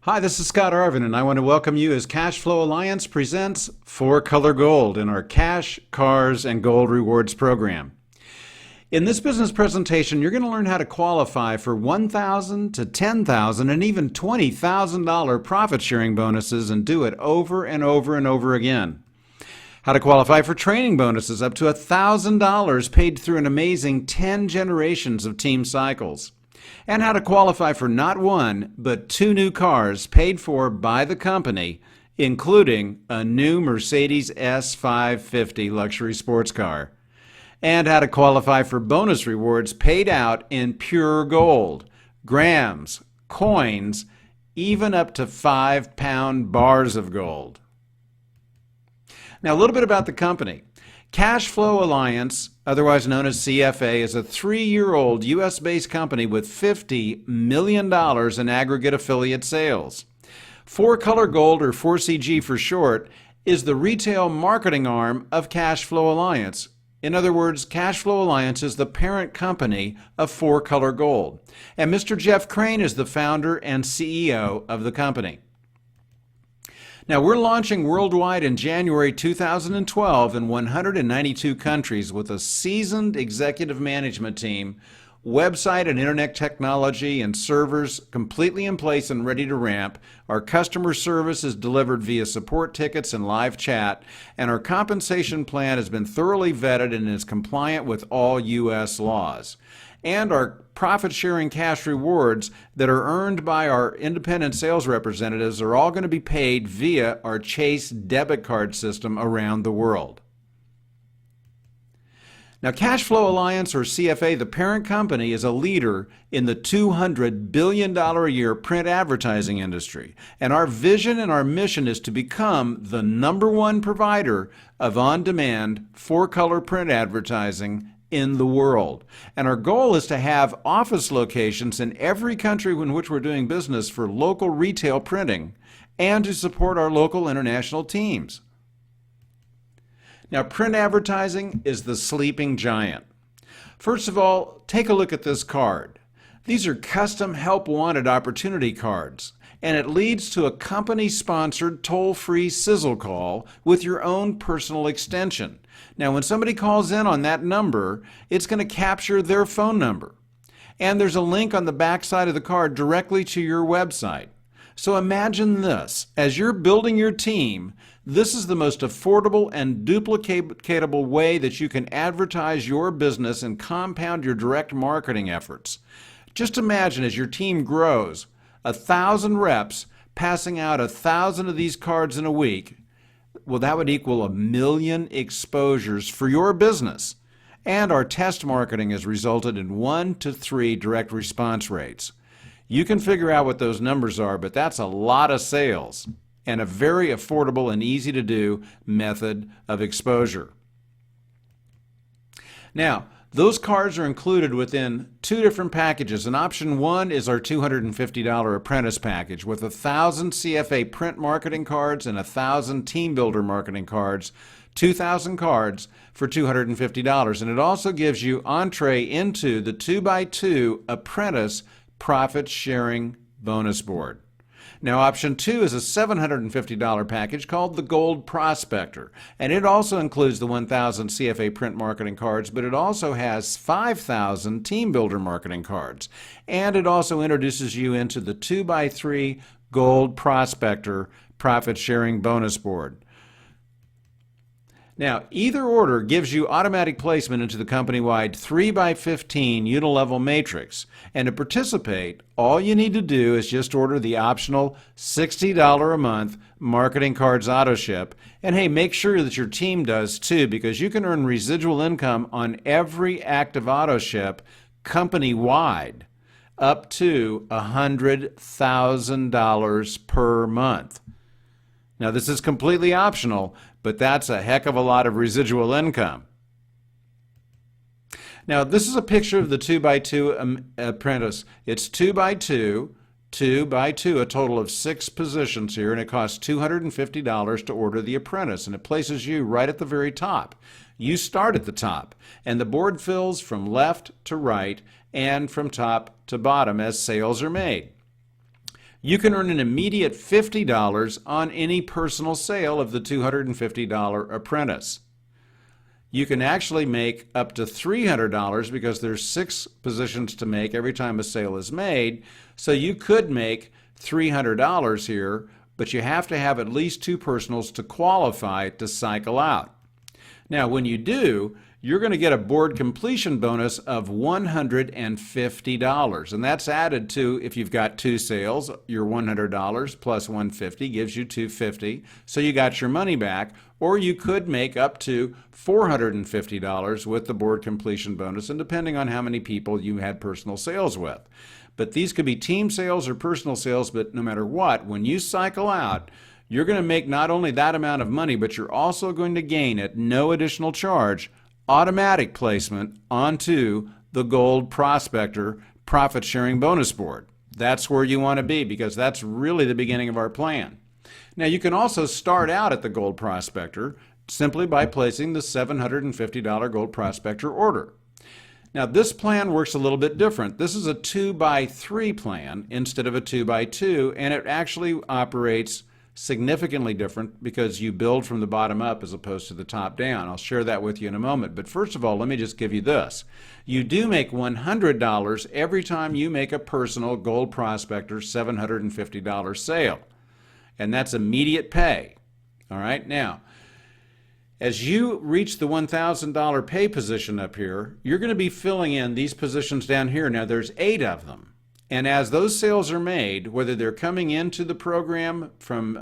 Hi, this is Scott Arvin, and I want to welcome you as Cash Flow Alliance presents 4-Color Gold in our Cash, Cars, and Gold Rewards program. In this business presentation, you're going to learn how to qualify for $1,000 to $10,000 and even $20,000 profit-sharing bonuses and do it over and over and over again. How to qualify for training bonuses up to $1,000 paid through an amazing 10 generations of team cycles. And how to qualify for not one, but 2 new cars paid for by the company, including a new Mercedes S550 luxury sports car. And how to qualify for bonus rewards paid out in pure gold, grams, coins, even up to 5-pound bars of gold. Now, a little bit about the company. Cash Flow Alliance, otherwise known as CFA, is a 3-year-old U.S.-based company with $50 million in aggregate affiliate sales. 4-Color Gold, or 4CG for short, is the retail marketing arm of Cash Flow Alliance. In other words, Cash Flow Alliance is the parent company of 4-Color Gold. And Mr. Jeff Crane is the founder and CEO of the company. Now, we're launching worldwide in January 2012 in 192 countries with a seasoned executive management team, website and internet technology and servers completely in place and ready to ramp. Our customer service is delivered via support tickets and live chat, and our compensation plan has been thoroughly vetted and is compliant with all U.S. laws. And our profit-sharing cash rewards that are earned by our independent sales representatives are all going to be paid via our Chase debit card system around the world. Now, Cash Flow Alliance, or CFA, the parent company, is a leader in the $200 billion a year print advertising industry. And our vision and our mission is to become the #1 provider of on-demand 4-color print advertising in the world. And our goal is to have office locations in every country in which we're doing business for local retail printing and to support our local international teams. Now, print advertising is the sleeping giant. First of all, take a look at this card. These are custom help wanted opportunity cards, and it leads to a company-sponsored toll-free sizzle call with your own personal extension. Now, when somebody calls in on that number, it's going to capture their phone number. And there's a link on the back side of the card directly to your website. So imagine this. As you're building your team, this is the most affordable and duplicatable way that you can advertise your business and compound your direct marketing efforts. Just imagine as your team grows, 1,000 reps passing out 1,000 of these cards in a week. Well, that would equal 1 million exposures for your business. And our test marketing has resulted in 1 to 3 direct response rates. You can figure out what those numbers are, but that's a lot of sales and a very affordable and easy to do method of exposure. Now, those cards are included within 2 different packages. And option 1 is our $250 apprentice package with 1,000 CFA print marketing cards and 1,000 team builder marketing cards, 2,000 cards for $250. And it also gives you entree into the 2x2 apprentice profit sharing bonus board. Now, option 2 is a $750 package called the Gold Prospector, and it also includes the 1,000 CFA print marketing cards, but it also has 5,000 team builder marketing cards, and it also introduces you into the 2x3 Gold Prospector profit sharing bonus board. Now, either order gives you automatic placement into the company-wide 3x15 unilevel matrix. And to participate, all you need to do is just order the optional $60 a month marketing cards auto ship. And hey, make sure that your team does too, because you can earn residual income on every active auto ship company-wide up to $100,000 per month. Now, this is completely optional, but that's a heck of a lot of residual income. Now, this is a picture of the 2x2 apprentice. It's 2x2, 2x2, a total of 6 positions here, and it costs $250 to order the apprentice, and it places you right at the very top. You start at the top, and the board fills from left to right and from top to bottom as sales are made. you can earn an immediate $50 on any personal sale of the $250 apprentice. You can actually make up to $300 because there's 6 positions to make every time a sale is made. So you could make $300 here, but you have to have at least 2 personals to qualify to cycle out. Now, when you do, you're going to get a board completion bonus of $150, and that's added to, if you've got 2 sales, your $100 plus $150 gives you $250, so you got your money back. Or you could make up to $450 with the board completion bonus, and depending on how many people you had personal sales with. But these could be team sales or personal sales, but no matter what, when you cycle out, you're going to make not only that amount of money, but you're also going to gain, at no additional charge, automatic placement onto the Gold Prospector Profit Sharing Bonus Board. That's where you want to be, because that's really the beginning of our plan. Now, you can also start out at the Gold Prospector simply by placing the $750 Gold Prospector order. Now, this plan works a little bit different. This is a 2x3 plan instead of a 2x2, and it actually operates significantly different because you build from the bottom up as opposed to the top down. I'll share that with you in a moment. But first of all, let me just give you this. You do make $100 every time you make a personal Gold Prospector $750 sale. And that's immediate pay. All right, now, as you reach the $1,000 pay position up here, you're going to be filling in these positions down here. Now, there's 8 of them. And as those sales are made, whether they're coming into the program from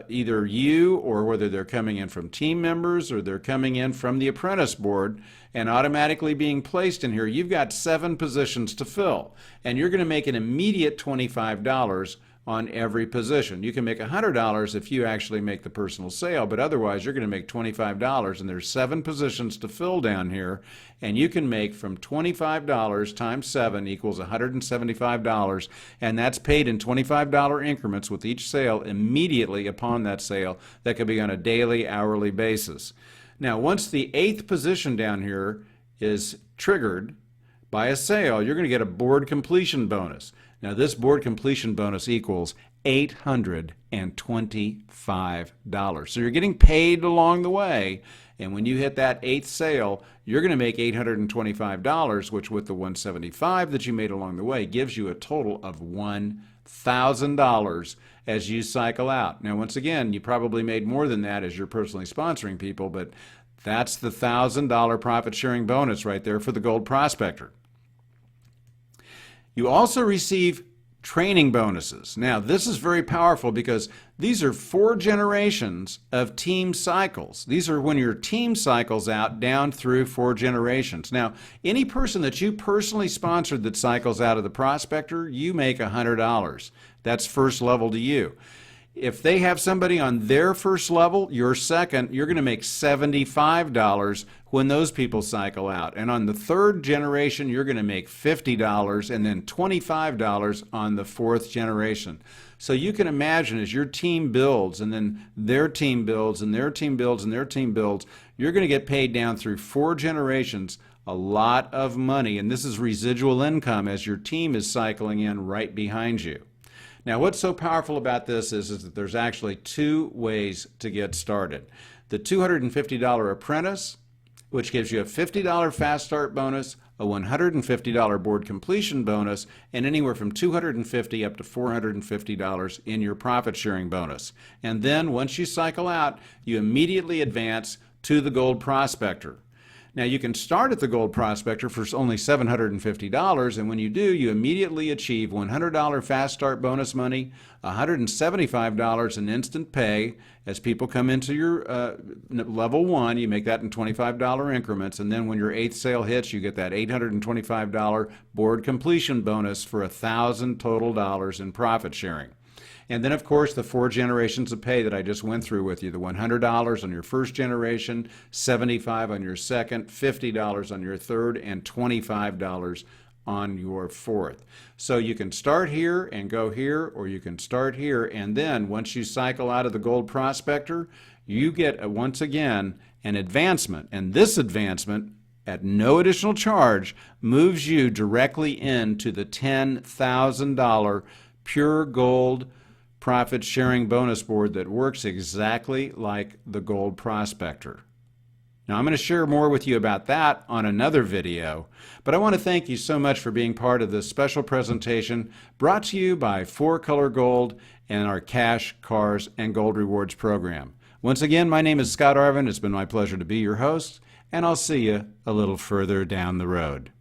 either you, or whether they're coming in from team members, or they're coming in from the apprentice board and automatically being placed in here, you've got 7 positions to fill. And you're going to make an immediate $25 on every position. You can make $100 if you actually make the personal sale, but otherwise you're going to make $25, and there's 7 positions to fill down here, and you can make from $25 times 7 equals $175, and that's paid in $25 increments with each sale immediately upon that sale. That could be on a daily, hourly basis. Now, once the 8th position down here is triggered by a sale, you're going to get a board completion bonus. Now, this board completion bonus equals $825. So you're getting paid along the way, and when you hit that 8th sale, you're going to make $825, which with the $175 that you made along the way gives you a total of $1,000 as you cycle out. Now, once again, you probably made more than that as you're personally sponsoring people, but that's the $1,000 profit sharing bonus right there for the Gold Prospector. You also receive training bonuses. Now, this is very powerful because these are 4 generations of team cycles. These are when your team cycles out down through 4 generations. Now, any person that you personally sponsored that cycles out of the Prospector, you make $100. That's first level to you. If they have somebody on their first level, your second, you're going to make $75 when those people cycle out. And on the 3rd generation, you're going to make $50 and then $25 on the 4th generation. So you can imagine as your team builds and then their team builds and their team builds and their team builds, you're going to get paid down through 4 generations a lot of money. And this is residual income as your team is cycling in right behind you. Now, what's so powerful about this is that there's actually 2 ways to get started. The $250 apprentice, which gives you a $50 fast start bonus, a $150 board completion bonus, and anywhere from $250 up to $450 in your profit sharing bonus. And then once you cycle out, you immediately advance to the Gold Prospector. Now, you can start at the Gold Prospector for only $750, and when you do, you immediately achieve $100 fast start bonus money, $175 in instant pay as people come into your level 1. You make that in $25 increments, and then when your 8th sale hits, you get that $825 board completion bonus for $1,000 total dollars in profit sharing. And then, of course, the 4 generations of pay that I just went through with you, the $100 on your first generation, $75 on your second, $50 on your third, and $25 on your 4th. So you can start here and go here, or you can start here, and then once you cycle out of the Gold Prospector, you get, once again, an advancement. And this advancement, at no additional charge, moves you directly into the $10,000 pure gold profit sharing bonus board that works exactly like the Gold Prospector. Now, I'm going to share more with you about that on another video, but I want to thank you so much for being part of this special presentation brought to you by 4Color Gold and our Cash, Cars, and Gold Rewards program. Once again, my name is Scott Arvin. It's been my pleasure to be your host, and I'll see you a little further down the road.